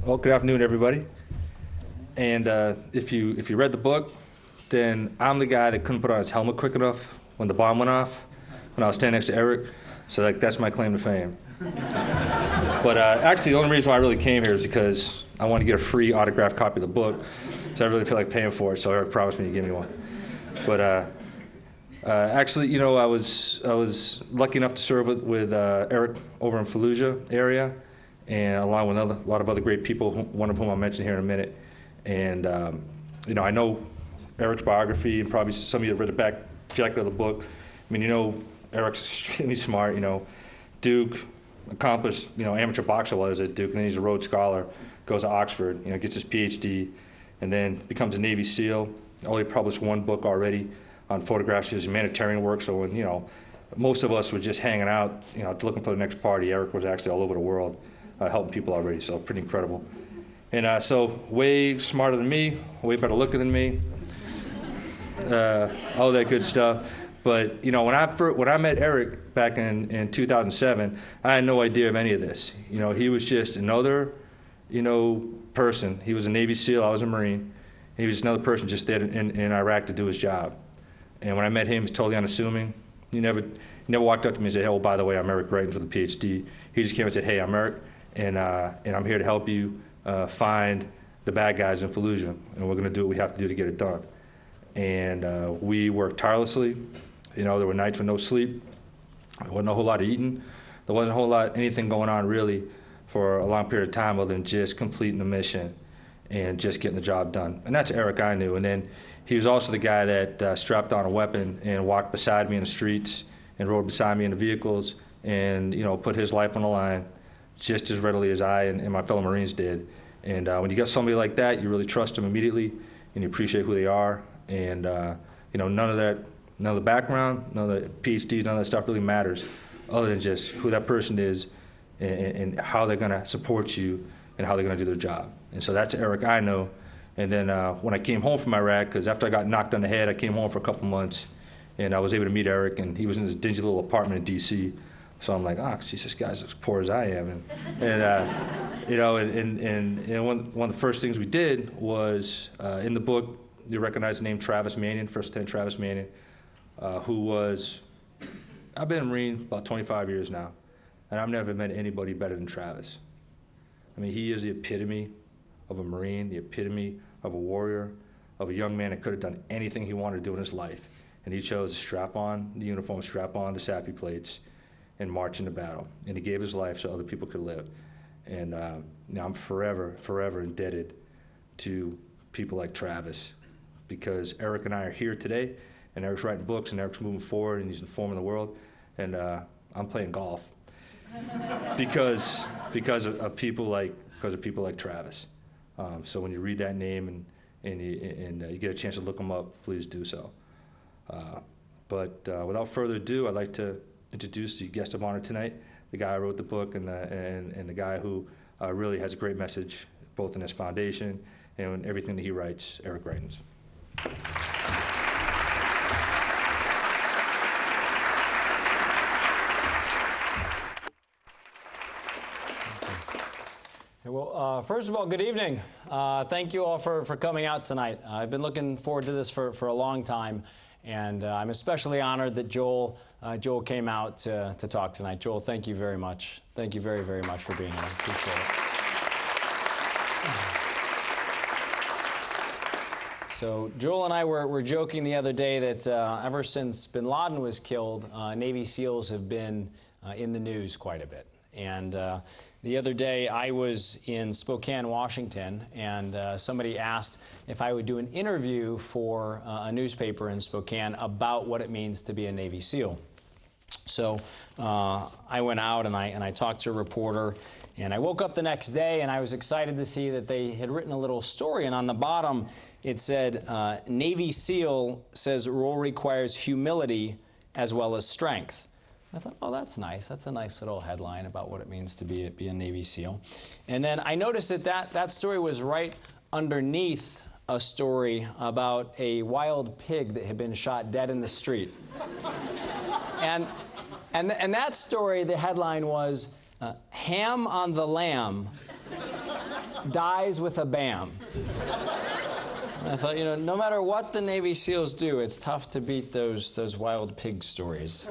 Well, good afternoon, everybody. And if you read the book, then I'm the guy that couldn't put on his helmet quick enough when the bomb went off, when I was standing next to Eric. So that's my claim to fame. But actually, the only reason why I really came here is because I want to get a free autographed copy of the book. So I really feel like paying for it. So Eric promised me to give me one. But actually, I was lucky enough to serve with Eric over in Fallujah area, and along with a lot of other great people, one of whom I'll mention here in a minute. And I know Eric's biography, and probably some of you have read the back of the book. I mean, Eric's extremely smart. Duke, accomplished, amateur boxer while he was at Duke, and then he's a Rhodes Scholar, goes to Oxford, gets his PhD, and then becomes a Navy SEAL. Only published one book already on photographs of his humanitarian work. So when most of us were just hanging out, looking for the next party, Eric was actually all over the world helping people already. So pretty incredible. And so way smarter than me, way better looking than me, all that good stuff. But when I met Eric back in 2007, I had no idea of any of this. He was just another person. He was a Navy SEAL. I was a Marine. He was just another person just there in Iraq to do his job. And when I met him, he was totally unassuming. He never walked up to me and said, "Hey, oh, by the way, I'm Eric Greitens with a PhD." He just came and said, "Hey, I'm Eric, and I'm here to help you find the bad guys in Fallujah, and we're going to do what we have to do to get it done." And we worked tirelessly. There were nights with no sleep. There wasn't a whole lot of eating. There wasn't a whole lot anything going on really for a long period of time other than just completing the mission and just getting the job done. And that's Eric I knew. And then he was also the guy that strapped on a weapon and walked beside me in the streets and rode beside me in the vehicles and put his life on the line just as readily as I and my fellow Marines did. And when you got somebody like that, you really trust them immediately and you appreciate who they are. And none of the background, none of the PhD, none of that stuff really matters other than just who that person is and how they're going to support you and how they're going to do their job. And so that's Eric I know. And then when I came home from Iraq, because after I got knocked on the head, I came home for a couple months, and I was able to meet Eric, and he was in this dingy little apartment in D.C. So I'm like, geez, this guy's as poor as I am. And one of the first things we did was, in the book, you recognize the name Travis Manion, First Lieutenant Travis Manion, who was, I've been a Marine about 25 years now, and I've never met anybody better than Travis. I mean, he is the epitome of a Marine, the epitome of a warrior, of a young man that could have done anything he wanted to do in his life. And he chose to strap on the uniform, strap on the sappy plates, and march into battle. And he gave his life so other people could live. And I'm forever, forever indebted to people like Travis, because Eric and I are here today, and Eric's writing books, and Eric's moving forward, and he's informing the world, and I'm playing golf because of people like Travis. So when you read that name and you get a chance to look him up, please do so. But without further ado, I'd like to introduce the guest of honor tonight, the guy who wrote the book and the guy who really has a great message, both in his foundation and everything that he writes, Eric Greitens. Well, first of all, good evening. Thank you all for coming out tonight. I've been looking forward to this for a long time, and I'm especially honored that Joel came out to talk tonight. Joel, thank you very much. Thank you very, very much for being here. Appreciate it. So Joel and I were joking the other day that ever since bin Laden was killed, Navy SEALs have been in the news quite a bit. And the other day, I was in Spokane, Washington, and somebody asked if I would do an interview for a newspaper in Spokane about what it means to be a Navy SEAL. So I went out and I talked to a reporter, and I woke up the next day, and I was excited to see that they had written a little story, and on the bottom it said, Navy SEAL says role requires humility as well as strength. I thought, oh, that's nice. That's a nice little headline about what it means to be a Navy SEAL. And then I noticed that story was right underneath a story about a wild pig that had been shot dead in the street. And that story, the headline was, Ham on the Lamb dies with a bam. And I thought, no matter what the Navy SEALs do, it's tough to beat those wild pig stories.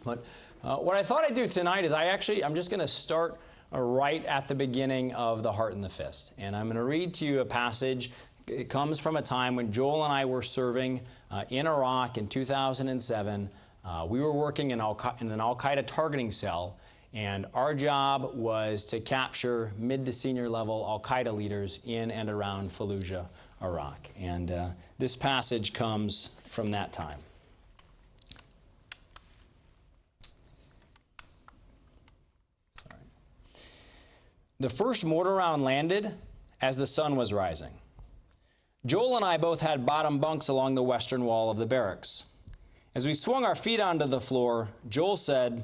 But what I thought I'd do tonight is I'm just going to start right at the beginning of The Heart and the Fist. And I'm going to read to you a passage. It comes from a time when Joel and I were serving in Iraq in 2007. We were working in an Al-Qaeda targeting cell, and our job was to capture mid to senior level Al-Qaeda leaders in and around Fallujah, Iraq. And this passage comes from that time. The first mortar round landed as the sun was rising. Joel and I both had bottom bunks along the western wall of the barracks. As we swung our feet onto the floor, Joel said,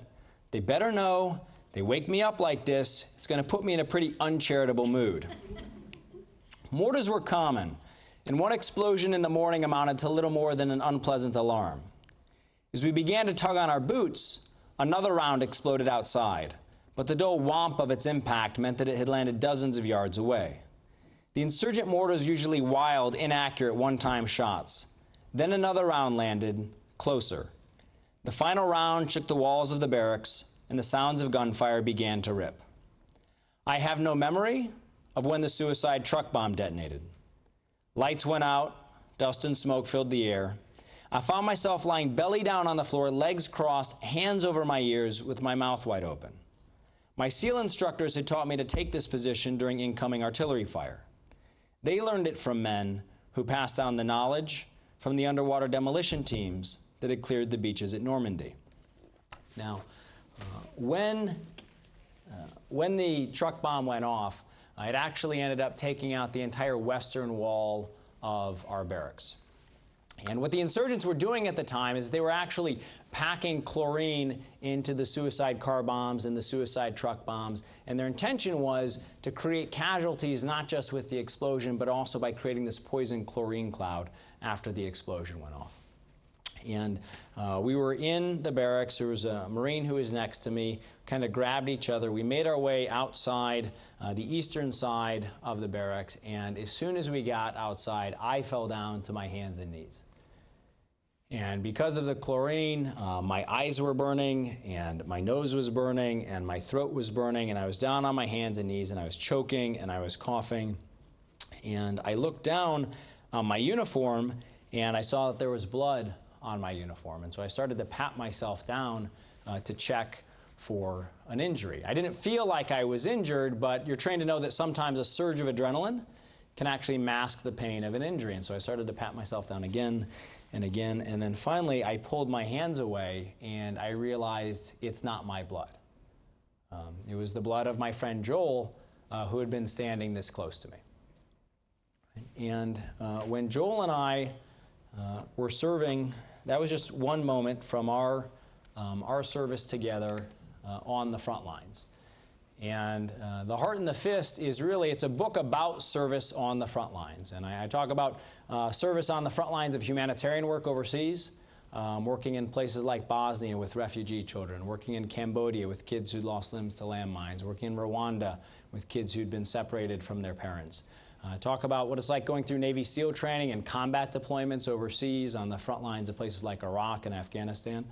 "They better know they wake me up like this, it's going to put me in a pretty uncharitable mood." Mortars were common, and one explosion in the morning amounted to little more than an unpleasant alarm. As we began to tug on our boots, another round exploded outside, but the dull whomp of its impact meant that it had landed dozens of yards away. The insurgent mortars usually wild, inaccurate one-time shots. Then another round landed, closer. The final round shook the walls of the barracks, and the sounds of gunfire began to rip. I have no memory of when the suicide truck bomb detonated. Lights went out, dust and smoke filled the air. I found myself lying belly down on the floor, legs crossed, hands over my ears, with my mouth wide open. My SEAL instructors had taught me to take this position during incoming artillery fire. They learned it from men who passed down the knowledge from the underwater demolition teams that had cleared the beaches at Normandy. Now, when the truck bomb went off, it actually ended up taking out the entire western wall of our barracks. And what the insurgents were doing at the time is they were actually packing chlorine into the suicide car bombs and the suicide truck bombs. And their intention was to create casualties not just with the explosion, but also by creating this poison chlorine cloud after the explosion went off. And we were in the barracks. There was a Marine who was next to me, kind of grabbed each other. We made our way outside the eastern side of the barracks. And as soon as we got outside, I fell down to my hands and knees. And because of the chlorine, my eyes were burning, and my nose was burning, and my throat was burning, and I was down on my hands and knees, and I was choking, and I was coughing. And I looked down on my uniform, and I saw that there was blood on my uniform. And so I started to pat myself down to check for an injury. I didn't feel like I was injured, but you're trained to know that sometimes a surge of adrenaline can actually mask the pain of an injury. And so I started to pat myself down again and again. And then finally, I pulled my hands away, and I realized it's not my blood. It was the blood of my friend Joel, who had been standing this close to me. And when Joel and I were serving, that was just one moment from our service together on the front lines. And The Heart and the Fist is really, it's a book about service on the front lines. And I talk about service on the front lines of humanitarian work overseas, working in places like Bosnia with refugee children, working in Cambodia with kids who'd lost limbs to landmines, working in Rwanda with kids who'd been separated from their parents. Talk about what it's like going through Navy SEAL training and combat deployments overseas on the front lines of places like Iraq and Afghanistan.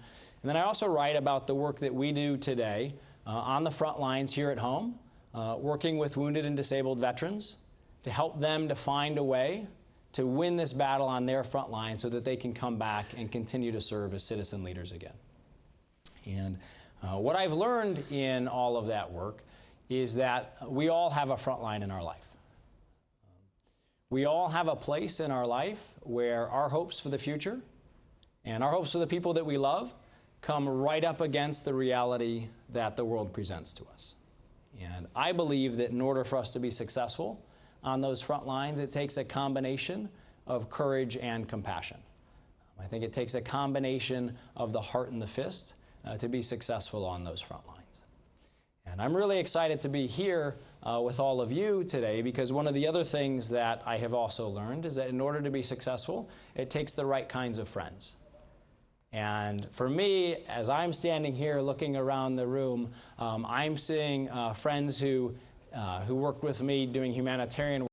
And then I also write about the work that we do today on the front lines here at home, working with wounded and disabled veterans to help them to find a way to win this battle on their front line so that they can come back and continue to serve as citizen leaders again. And what I've learned in all of that work is that we all have a front line in our life. We all have a place in our life where our hopes for the future and our hopes for the people that we love come right up against the reality that the world presents to us. And I believe that in order for us to be successful on those front lines, it takes a combination of courage and compassion. I think it takes a combination of the heart and the fist to be successful on those front lines. And I'm really excited to be here with all of you today, because one of the other things that I have also learned is that in order to be successful, it takes the right kinds of friends. And for me, as I'm standing here looking around the room, I'm seeing friends who who worked with me doing humanitarian work.